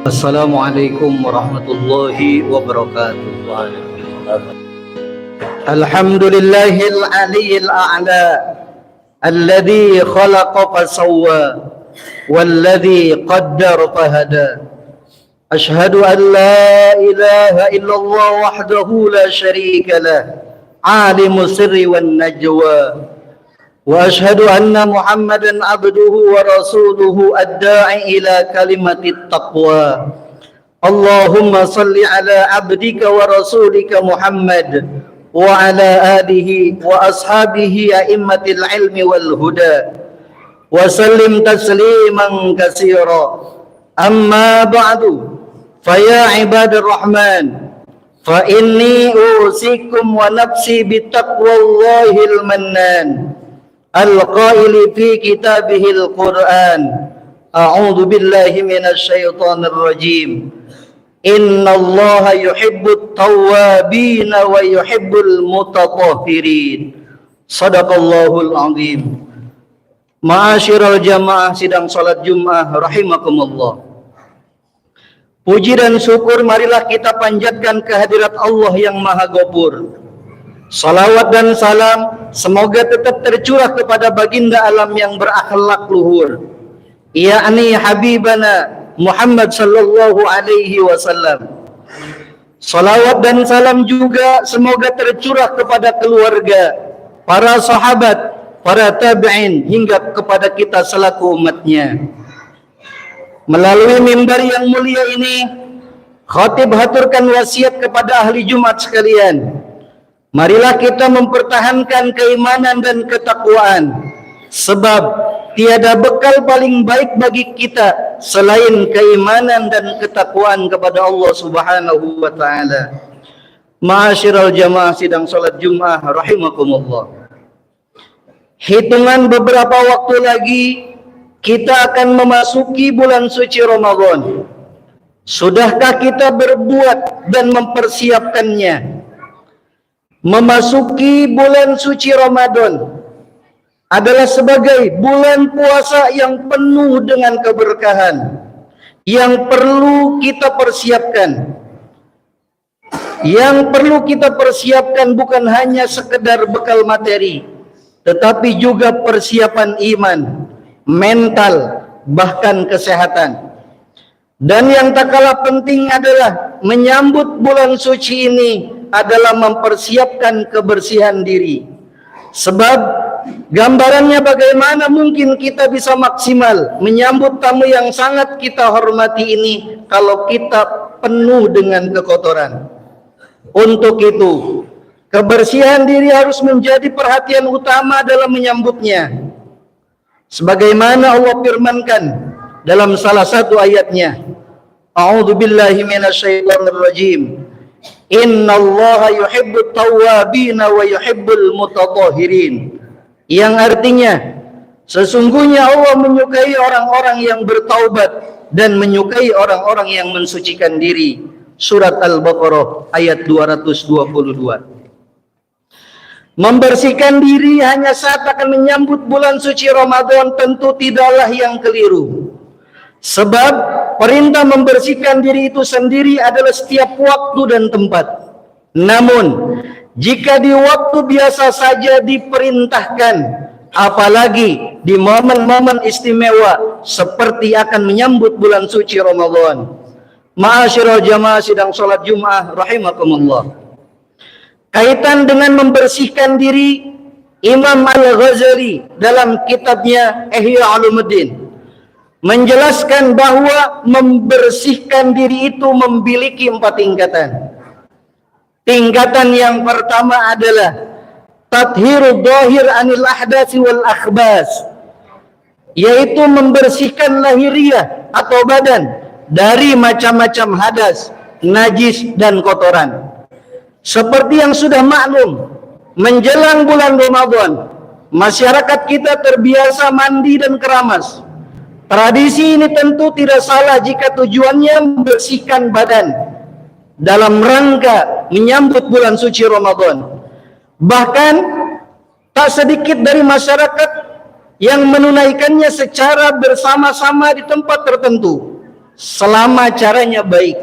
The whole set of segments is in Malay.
Assalamualaikum warahmatullahi wabarakatuh. Alhamdulillahil aliyyil a'la alladhi khalaqa fasawwa walladhi qaddara fahada. Ashhadu an la ilaha illallah wahdahu la syarika lah, alimus sirri wan najwa. Wa ashhadu anna Muhammadan abduhu wa rasuluhu ad-da'i ila kalimatit taqwa. Allahumma salli ala abdika wa rasulika Muhammad wa ala alihi wa ashabihi a'immatil ilmi wal huda wa sallim tasliman katsira. Amma ba'du, fa ya ibadur rahman, fa inni usikum wa nafsi bitaqwallahil mannan al-qaili fi kitabihil Qur'an. A'udzu billahi minasy syaithanir rajim. Innallaha yuhibbut tawwabin wa yuhibbul mutatahhirin. Shadaqallahul azim. Ma'asyiral jamaah sidang salat Jumat rahimakumullah. Puji dan syukur marilah kita panjatkan kehadirat Allah yang Maha Ghafur. Salawat dan salam semoga tetap tercurah kepada baginda alam yang berakhlak luhur, yakni Habibana Muhammad sallallahu alaihi wasallam. Salawat dan salam juga semoga tercurah kepada keluarga, para sahabat, para tabi'in hingga kepada kita selaku umatnya. Melalui mimbar yang mulia ini, khatib haturkan wasiat kepada ahli Jumat sekalian. Marilah kita mempertahankan keimanan dan ketakwaan, sebab tiada bekal paling baik bagi kita selain keimanan dan ketakwaan kepada Allah Subhanahu wa taala. Ma'asyiral jamaah sidang salat Jumat rahimakumullah. Hitungan beberapa waktu lagi kita akan memasuki bulan suci Ramadan. Sudahkah kita berbuat dan mempersiapkannya? Memasuki bulan suci Ramadan adalah sebagai bulan puasa yang penuh dengan keberkahan yang perlu kita persiapkan. Yang perlu kita persiapkan bukan hanya sekedar bekal materi, tetapi juga persiapan iman, mental, bahkan kesehatan. Dan yang tak kalah penting adalah menyambut bulan suci ini adalah mempersiapkan kebersihan diri. Sebab gambarannya bagaimana mungkin kita bisa maksimal menyambut tamu yang sangat kita hormati ini kalau kita penuh dengan kekotoran. Untuk itu, kebersihan diri harus menjadi perhatian utama dalam menyambutnya. Sebagaimana Allah firmankan dalam salah satu ayatnya, A'udzu billahi minasyaitonir rajim. Innallaha yuhibbut tawwabin wa yuhibbul mutatahhirin. Yang artinya, sesungguhnya Allah menyukai orang-orang yang bertaubat dan menyukai orang-orang yang mensucikan diri. Surat Al-Baqarah ayat 222. Membersihkan diri hanya saat akan menyambut bulan suci Ramadan tentu tidaklah yang keliru. Sebab perintah membersihkan diri itu sendiri adalah setiap waktu dan tempat. Namun, jika di waktu biasa saja diperintahkan, apalagi di momen-momen istimewa seperti akan menyambut bulan suci Ramadan. Ma'asyiral jamaah sidang salat Jumat rahimakumullah. Kaitan dengan membersihkan diri, Imam Al-Ghazali dalam kitabnya Ihya Ulumuddin menjelaskan bahwa membersihkan diri itu memiliki 4 tingkatan. Tingkatan yang pertama adalah tathhirud dhahir anil ahdats wal akhbas, yaitu membersihkan lahiriah atau badan dari macam-macam hadas, najis dan kotoran. Seperti yang sudah maklum, menjelang bulan Ramadan, masyarakat kita terbiasa mandi dan keramas. Tradisi ini tentu tidak salah jika tujuannya membersihkan badan dalam rangka menyambut bulan suci Ramadan. Bahkan tak sedikit dari masyarakat yang menunaikannya secara bersama-sama di tempat tertentu, selama caranya baik,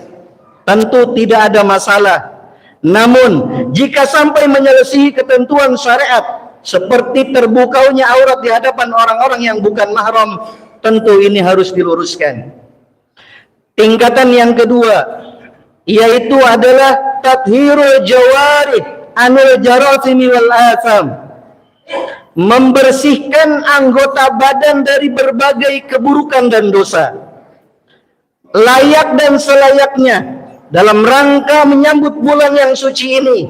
tentu tidak ada masalah. Namun jika sampai menyelisihi ketentuan syariat seperti terbukanya aurat di hadapan orang-orang yang bukan mahram, tentu ini harus diluruskan. Tingkatan yang kedua yaitu adalah tathhirul jawarih anil jarasimi wal asam, membersihkan anggota badan dari berbagai keburukan dan dosa. Layak dan selayaknya dalam rangka menyambut bulan yang suci ini,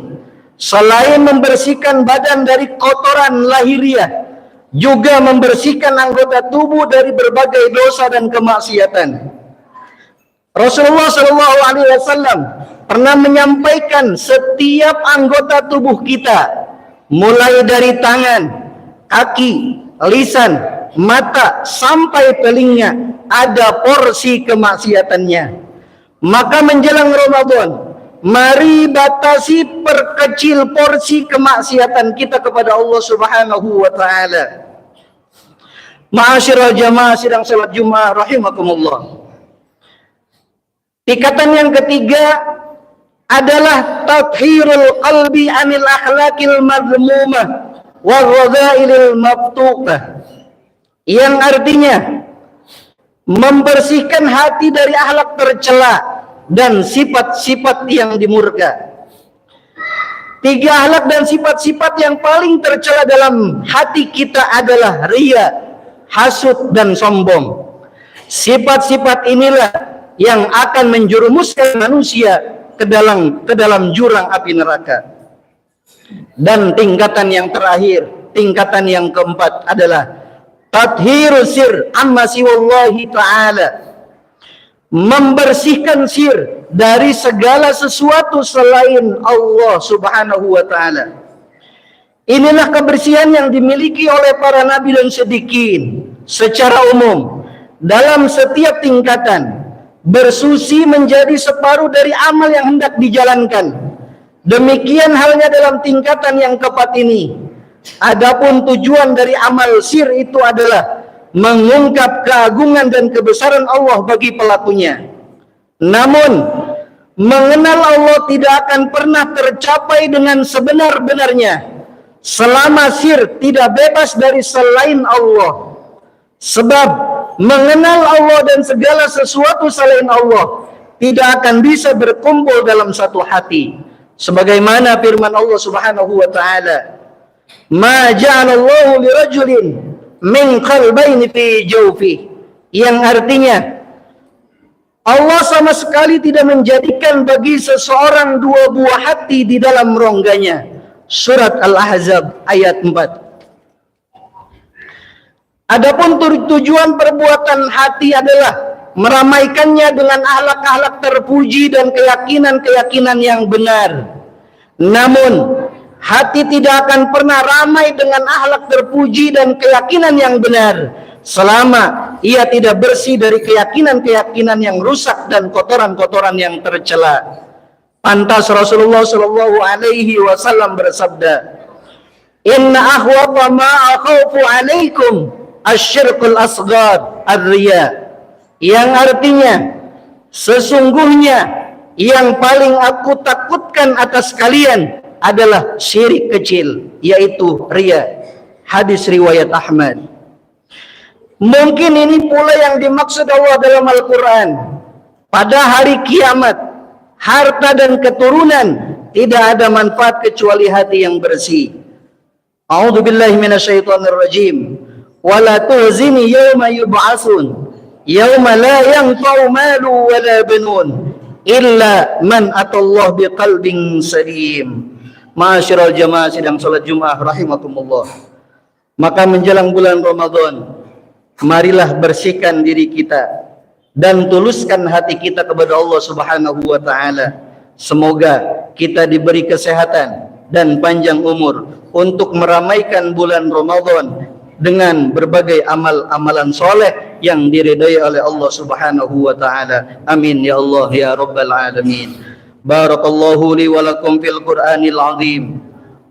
selain membersihkan badan dari kotoran lahiriah, juga membersihkan anggota tubuh dari berbagai dosa dan kemaksiatan. Rasulullah SAW pernah menyampaikan setiap anggota tubuh kita, mulai dari tangan, kaki, lisan, mata sampai telinga, ada porsi kemaksiatannya. Maka menjelang Ramadan, mari batasi, perkecil porsi kemaksiatan kita kepada Allah Subhanahu wa taala. Ma'asyiral jamaah sidang salat Jumat rahimakumullah. Tingkatan yang ketiga adalah tathhirul qalbi anil akhlaqil madhmumah wal radha'ilil maftuqah, yang artinya membersihkan hati dari akhlak tercela dan sifat-sifat yang dimurka. Tiga akhlak dan sifat-sifat yang paling tercela dalam hati kita adalah riya, hasud, dan sombong. Sifat-sifat inilah yang akan menjerumuskan manusia ke dalam jurang api neraka. Dan tingkatan yang terakhir, tingkatan yang keempat adalah tathhirus sir amma siwallahi ta'ala, membersihkan sir dari segala sesuatu selain Allah Subhanahu wa taala. Inilah kebersihan yang dimiliki oleh para nabi dan siddiqin secara umum. Dalam setiap tingkatan, bersuci menjadi separuh dari amal yang hendak dijalankan. Demikian halnya dalam tingkatan yang keempat ini. Adapun tujuan dari amal sir itu adalah mengungkap keagungan dan kebesaran Allah bagi pelakunya. Namun, mengenal Allah tidak akan pernah tercapai dengan sebenar-benarnya selama sir tidak bebas dari selain Allah. Sebab mengenal Allah dan segala sesuatu selain Allah tidak akan bisa berkumpul dalam satu hati. Sebagaimana firman Allah Subhanahu wa taala, "Ma ja'alallahu lirajulin min qalbayni fi jawfi", yang artinya Allah sama sekali tidak menjadikan bagi seseorang dua buah hati di dalam rongganya. Surat Al-Ahzab ayat 4. Adapun tujuan perbuatan hati adalah meramaikannya dengan akhlak-akhlak terpuji dan keyakinan-keyakinan yang benar. Namun, hati tidak akan pernah ramai dengan akhlak terpuji dan keyakinan yang benar selama ia tidak bersih dari keyakinan-keyakinan yang rusak dan kotoran-kotoran yang tercela. Pantas Rasulullah Shallallahu Alaihi Wasallam bersabda, "Inna akhwafa ma akhawfu alaikum asyirkul asghar ar-riya", yang artinya sesungguhnya yang paling aku takutkan atas kalian adalah syirik kecil, yaitu riya. Hadis riwayat Ahmad. Mungkin ini pula yang dimaksud Allah dalam Al-Quran. Pada hari kiamat, harta dan keturunan tidak ada manfaat kecuali hati yang bersih. A'udzubillahi minasyaitonirrajim. Wala tuhzini yawma yub'atsun yawma la yanfa'u malu wala banun illa man atallah biqalbin salim. Ma'asyiral jamaah sidang salat Jumat rahimakumullah. Maka menjelang bulan Ramadan, marilah bersihkan diri kita dan tuluskan hati kita kepada Allah Subhanahu wa taala. Semoga kita diberi kesehatan dan panjang umur untuk meramaikan bulan Ramadan dengan berbagai amal-amalan soleh yang diridhai oleh Allah Subhanahu wa taala. Amin ya Allah ya rabbal alamin. Barakallahu li wa lakum fil Qur'anil azim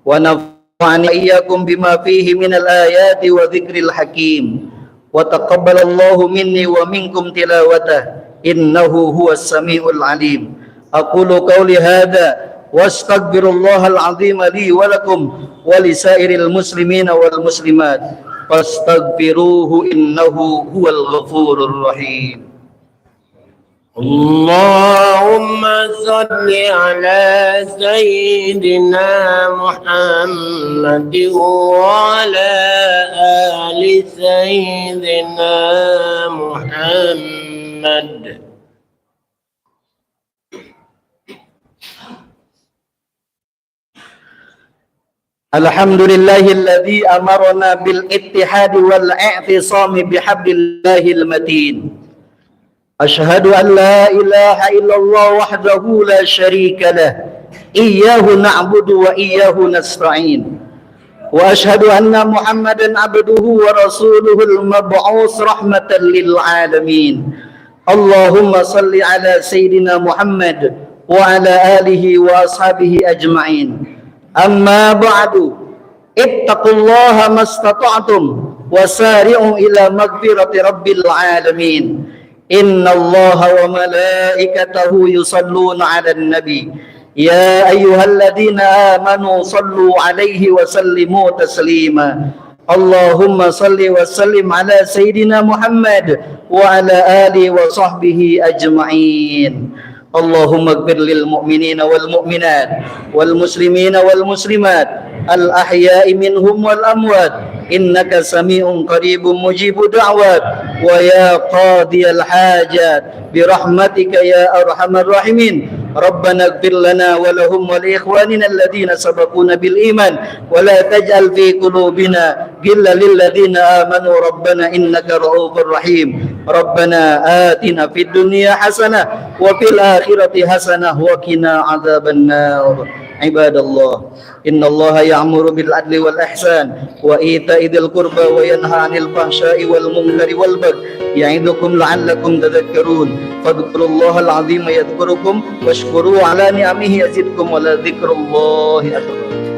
wa nafa'ani iyyakum bima fihi minal ayati wa dzikril hakim wa taqabbalallahu minni wa minkum tilawatah innahu huwas samiul alim. Aqulu qawli hadza wastaghfirullahal azim li wa lakum wa lisairil muslimina wal muslimat fastaghfiruhu innahu huwal ghafurur rahim. Allahumma salli ala sayyidina Muhammad wa ala ali sayyidina Muhammad. Alhamdulillahilladzi amarna bil ittihadi wal i'tisami bihablillahil matin. Ashhadu an la ilaha illallah wahdahu la syarika lah. Iyyahu na'budu wa iyyahu nasta'in. Wa ashhadu anna Muhammadan abduhu wa rasuluhul mab'us rahmatan lil alamin. Allahumma salli ala sayyidina Muhammad wa ala alihi wa ashabihi ajma'in. Amma ba'du. Ittaqullaha mastata'tum wasari'u ila maghfirati rabbil alamin. Inna Allaha wa malaikatahu yusalluna 'alan nabi ya ayyuhalladzina amanu sallu 'alaihi wa sallimu taslima. Allahumma salli wa sallim ala sayyidina Muhammad wa ala alihi wa sahbihi ajma'in. Allahumma ighfir lil mu'minina wal mu'minat wal muslimina wal muslimat al ahya'i minhum wal amwat innaka sami'un qaribun mujibud da'wat wa ya qadiyal hajat bi rahmatika ya arhamar rahimin. Rabbana ighfir lana wa lahum wa li ikhwanina alladhina sabaquna bil iman wa la taj'al fi qulubina ghillan lil ladzina amanu rabbana innaka ra'ufur rahim. Rabbana atina fid dunya hasanah wa fil akhirati hasanah wa qina adzaban nar. Ibadallah, innallaha ya'muru bil adli wal ihsan wa ita'i dzil qurba wa yanha 'anil fahsya'i wal munkari wal baghi ya'idukum la'allakum tadhakkarun. Fadhkurullahal 'azima yadhkurukum washkuru 'ala ni'amihi yazidkum wa la dzikrullahi akbar.